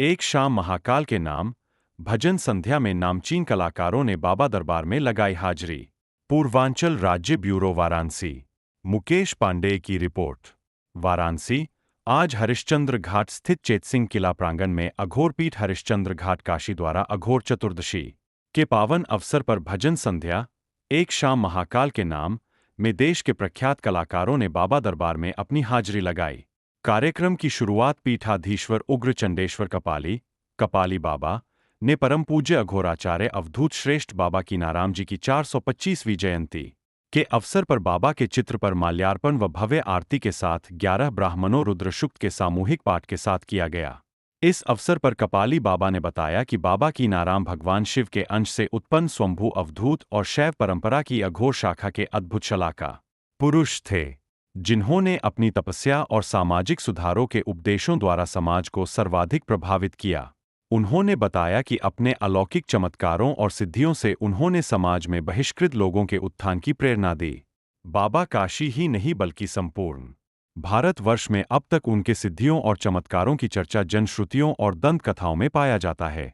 एक शाम महाकाल के नाम भजन संध्या में नामचीन कलाकारों ने बाबा दरबार में लगाई हाजिरी। पूर्वांचल राज्य ब्यूरो वाराणसी। मुकेश पांडेय की रिपोर्ट। वाराणसी। आज हरिश्चंद्र घाट स्थित चेतसिंह किला प्रांगण में अघोरपीठ हरिश्चंद्र घाट काशी द्वारा अघोर चतुर्दशी के पावन अवसर पर भजन संध्या एक शाम महाकाल के नाम में देश के प्रख्यात कलाकारों ने बाबा दरबार में अपनी हाजिरी लगाई। कार्यक्रम की शुरुआत पीठाधीश्वर उग्र चंडेश्वर कपाली बाबा ने परम पूज्य अघोराचार्य अवधूत श्रेष्ठ बाबा कीनाराम जी की 425वीं जयंती के अवसर पर बाबा के चित्र पर माल्यार्पण व भव्य आरती के साथ 11 ब्राह्मणों रुद्रसूक्त के सामूहिक पाठ के साथ किया गया। इस अवसर पर कपाली बाबा ने बताया कि बाबा कीनाराम भगवान शिव के अंश से उत्पन्न स्वयंभू अवधूत और शैव परंपरा की अघोर शाखा के अद्भुत शलाका पुरुष थे, जिन्होंने अपनी तपस्या और सामाजिक सुधारों के उपदेशों द्वारा समाज को सर्वाधिक प्रभावित किया। उन्होंने बताया कि अपने अलौकिक चमत्कारों और सिद्धियों से उन्होंने समाज में बहिष्कृत लोगों के उत्थान की प्रेरणा दी। बाबा काशी ही नहीं बल्कि संपूर्ण भारतवर्ष में अब तक उनके सिद्धियों और चमत्कारों की चर्चा जनश्रुतियों और दंत कथाओं में पाया जाता है।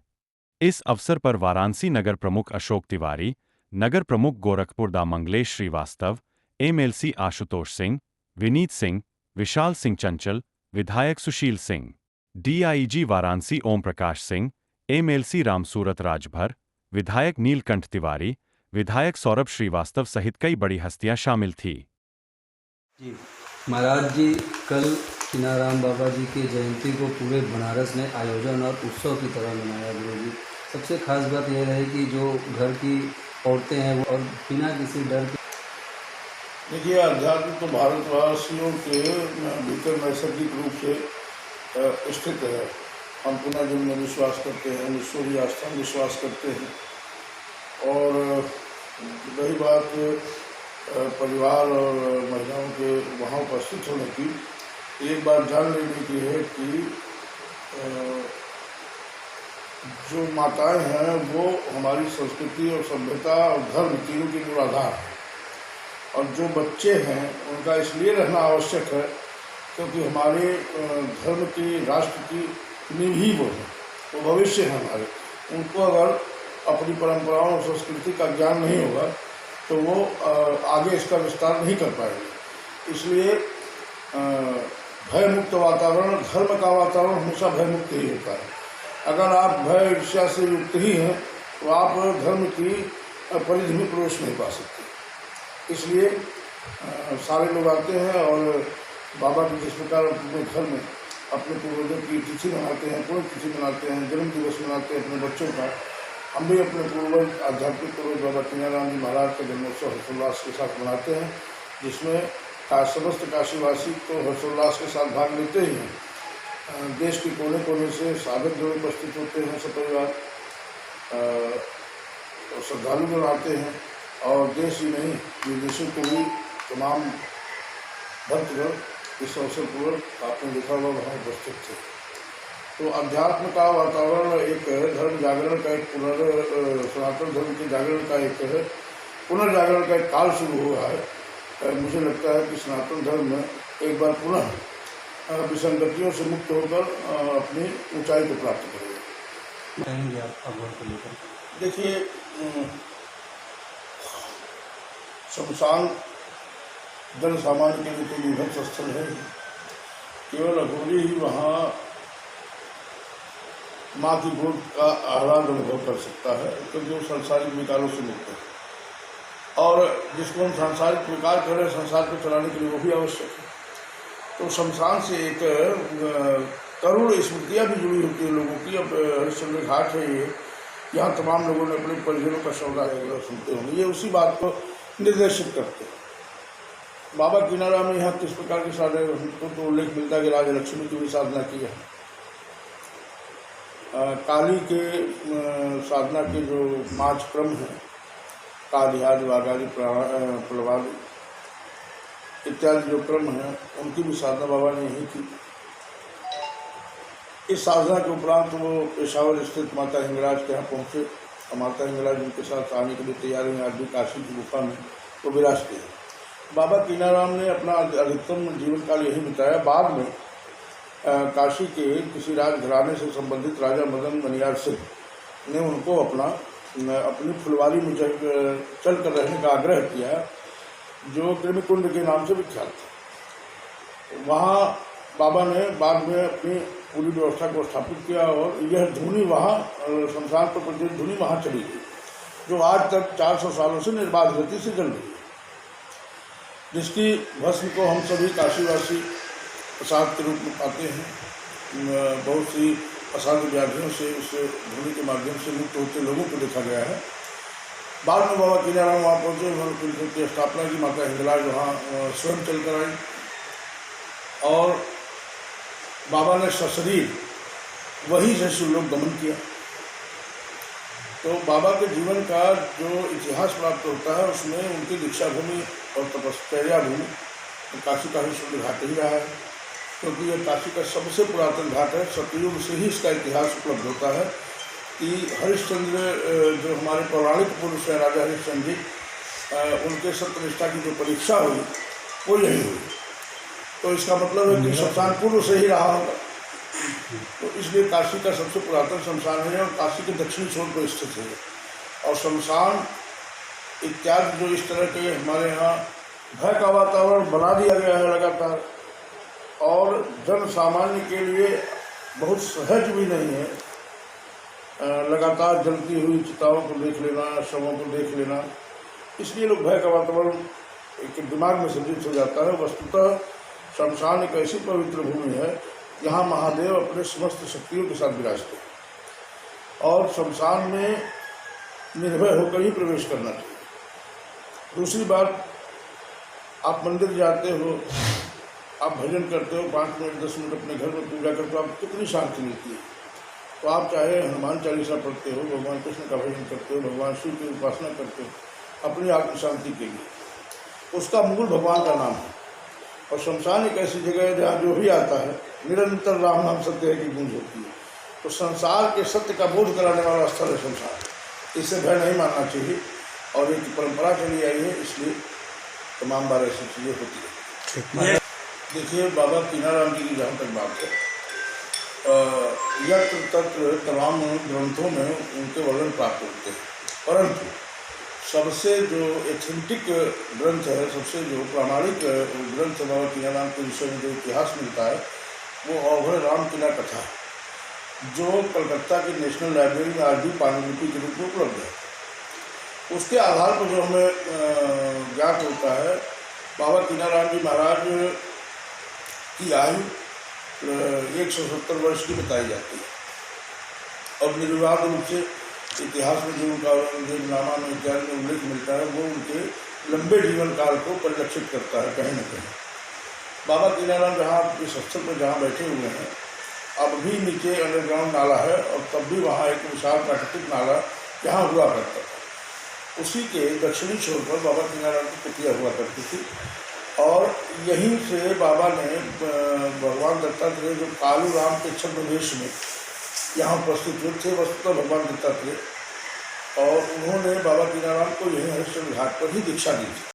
इस अवसर पर वाराणसी नगर प्रमुख अशोक तिवारी, नगर प्रमुख गोरखपुर दा मंगलेश श्रीवास्तव, एमएलसी आशुतोष सिंह, विनीत सिंह, विशाल सिंह चंचल, विधायक सुशील सिंह, डीआईजी वाराणसी ओम प्रकाश सिंह, एमएलसी रामसूरत राजभर, विधायक नीलकंठ तिवारी, विधायक सौरभ श्रीवास्तव सहित कई बड़ी हस्तियां शामिल थी। जी महाराज जी, कल कीनाराम बाबा जी की जयंती को पूरे बनारस में आयोजन और उत्सव की तरह मनाया गुरु जी। सबसे खास बात यह है कि जो घर की औरतें हैं वो और बिना किसी डर के देखिए, अध्यात्म तो भारतवासियों के भीतर नैसर्गिक रूप से स्थित है। हम पुनर्जन्म में विश्वास करते हैं, ईश्वरीय आस्था में विश्वास करते हैं। और रही बात परिवार और महिलाओं के वहाँ उपस्थित होने की, एक बात जान लेने की है कि जो माताएं हैं वो हमारी संस्कृति और सभ्यता और धर्म तीनों की मूलाधार है। और जो बच्चे हैं उनका इसलिए रहना आवश्यक है क्योंकि हमारे धर्म की, राष्ट्र की नींव ही वो है, वो भविष्य है हमारे। उनको अगर अपनी परंपराओं और संस्कृति का ज्ञान नहीं होगा तो वो आगे इसका विस्तार नहीं कर पाएंगे। इसलिए भयमुक्त वातावरण, धर्म का वातावरण हमेशा भयमुक्त ही होता है। अगर आप भय ईर्ष्या से युक्त ही हैं तो आप धर्म की परिधि में प्रवेश नहीं पा सकते। इसलिए सारे लोग आते हैं और बाबा की जिस प्रकार अपने घर में अपने पूर्वजों की तिथि मनाते हैं, कोई तिथि मनाते हैं, जन्म दिवस मनाते हैं अपने बच्चों का, हम भी अपने पूर्वज आध्यात्मिक पूर्वज बाबा कीनाराम जी महाराज का जन्मोत्सव हर्षोल्लास के साथ मनाते हैं, जिसमें समस्त काशीवासी तो हर्षोल्लास के साथ भाग लेते ही हैं। देश के कोने कोने से साधक जो उपस्थित होते हैं, सपरिवार श्रद्धालु जो आते हैं, और देश ही नहीं विदेशों को भी तमाम भक्तगण इस अवसर पर आपने देखा हुआ वहाँ उपस्थित थे। तो अध्यात्म का वातावरण एक है, धर्म जागरण का एक सनातन धर्म के जागरण का एक है, पुनर्जागरण का एक काल शुरू हुआ है। मुझे लगता है कि सनातन धर्म में एक बार पुनः विसंगतियों से मुक्त होकर अपनी ऊंचाई को प्राप्त करेगा। देखिए, शमशान जन सामान्य के लिए तो विभत्स स्थल है। केवल अघोरी ही वहाँ माँ की गोद का आह्लाद अनुभव कर सकता है, क्योंकि वो सांसारिक विकारों से मुक्त है। और जिसको हम सांसारिक विकार कर रहे हैं, संसार को चलाने के लिए वो भी आवश्यक है। तो शमशान से एक करोड़ स्मृतियाँ भी जुड़ी होती है लोगों की। अब हरिश्चंद्र घाट है ये, यहाँ तमाम लोगों ने अपने परिजनों का सौदा सुनते होंगे, ये उसी बात को निर्देशित करते हैं। बाबा कीनाराम ने यहाँ किस प्रकार की साधना, हमको तो उल्लेख मिलता है कि राजा लक्ष्मी की भी साधना की है। काली के साधना के जो 5 क्रम हैं, कालिहाद, वागाली, प्लवाली इत्यादि जो क्रम हैं, उनकी भी साधना बाबा ने यही की। इस साधना के उपरांत वो पेशावर स्थित माता हिंगराज के यहाँ पहुँचे और माता हिंगराज उनके साथ आने के लिए तैयार हुए। आज भी काशी की गुफा में वो विराजते हैं। बाबा कीनाराम ने अपना अधिकतम जीवन काल यही बिताया। बाद में काशी के किसी राजघराने से संबंधित राजा मदन मनियार सिंह ने उनको अपनी फुलवारी में चल कर रहने का आग्रह किया, जो कृमिकुंड के नाम से विख्यात था। वहाँ बाबा ने बाद में अपनी पूरी व्यवस्था को स्थापित किया और यह धुनी वहाँ शमशान पर प्रचलित धुनी वहाँ चली गई, जो आज तक 400 सालों से निर्बाध गति से जल रही है, जिसकी भस्म को हम सभी काशीवासी प्रसाद के रूप में पाते हैं। बहुत सी असाध्य व्याधियों से उस धुनी के माध्यम से मुक्त होते लोगों को देखा गया है। बाद में बाबा कीनाराम वहाँ पहुँचे, उन्होंने कुलदेव की स्थापना की, माता हिंगलाज वहाँ स्वयं चल कर आई और बाबा ने सशरीर वहीं से शिवलोक गमन किया। तो बाबा के जीवन का जो इतिहास प्राप्त होता है उसमें उनकी दीक्षा भूमि और तपश्चर्या भूमि काशी का ही शुद्ध घाट ही रहा है, क्योंकि यह काशी का सबसे पुरातन घाट है। सतयुग से ही इसका इतिहास उपलब्ध होता है कि हरिश्चंद्र जो हमारे पौराणिक पुरुष हैं, राजा हरिश्चंद्र जी, उनके सत्यनिष्ठा की जो परीक्षा हुई वो यही हुई। तो इसका मतलब है कि शमशान पूर्व से ही रहा होगा। तो इसलिए काशी का सबसे पुरातन शमशान है और काशी के दक्षिणी छोर पर स्थित है। और शमशान इत्यादि जो इस तरह के हमारे यहाँ भय का वातावरण बना दिया गया है लगातार, और जन सामान्य के लिए बहुत सहज भी नहीं है लगातार जलती हुई चिताओं को देख लेना, शवों को देख लेना। इसलिए लोग भय का वातावरण एक दिमाग में सृजित हो जाता है। वस्तुतः शमशान एक ऐसी पवित्र भूमि है जहाँ महादेव अपने समस्त शक्तियों के साथ विराजते हैं और शमशान में निर्भय होकर ही प्रवेश करना चाहिए। दूसरी बात, आप मंदिर जाते हो, आप भजन करते हो, 5 मिनट 10 मिनट अपने घर में पूजा करते हो, आपको कितनी शांति मिलती है। तो आप चाहे हनुमान चालीसा पढ़ते हो, भगवान कृष्ण का भजन करते हो, भगवान शिव की उपासना करते हो अपनी आत्म शांति के लिए, उसका मूल भगवान का नाम है। और शमशान एक ऐसी जगह है जहाँ जो भी आता है निरंतर राम नाम सत्य है की गूंज होती है। तो संसार के सत्य का बोध कराने वाला स्थल है शमशान। इससे भय नहीं मानना चाहिए और एक परंपरा चली आई है, इसलिए तमाम बार ऐसी चीज़ें होती है। देखिए, बाबा कीनाराम जी की जहाँ तक बात है, यत्र तत्र तमाम ग्रंथों में उनके वर्णन प्राप्त होते हैं, परंतु सबसे जो एथेंटिक ग्रंथ है, सबसे जो प्रामाणिक ग्रंथ बाबा कीनाराम के विषय में जो इतिहास मिलता है वो अवघड़ राम किला कथा, जो कलकत्ता की नेशनल लाइब्रेरी में आज भी पांडुलिपि के रूप में उपलब्ध है। उसके आधार पर जो हमें ज्ञात होता है, बाबा कीनाराम जी महाराज की आयु 170 वर्ष की बताई जाती है और निर्विवाद रूप से इतिहास में जो उनका नामा में इत्यादि में उल्लेख मिलता है वो उनके लंबे जीवन काल को परिलक्षित करता है कहीं न कहीं। बाबा कीनाराम जहाँ इस स्थल पर जहाँ बैठे हुए हैं, अब भी नीचे अंडरग्राउंड नाला है और तब भी वहाँ एक विशाल प्राकृतिक नाला जहाँ हुआ करता था, उसी के दक्षिणी छोर पर बाबा कीनाराम की कुटिया हुआ करती थी। और यहीं से बाबा ने भगवान दत्तात्रेय जो कालू राम के छद्मवेश में यहाँ उपस्थित हुए थे, वस्तुतः भगवान दत्तात्रेय, और उन्होंने बाबा कीनाराम को यहीं हरिश्चंद्र घाट पर ही दीक्षा दी थी।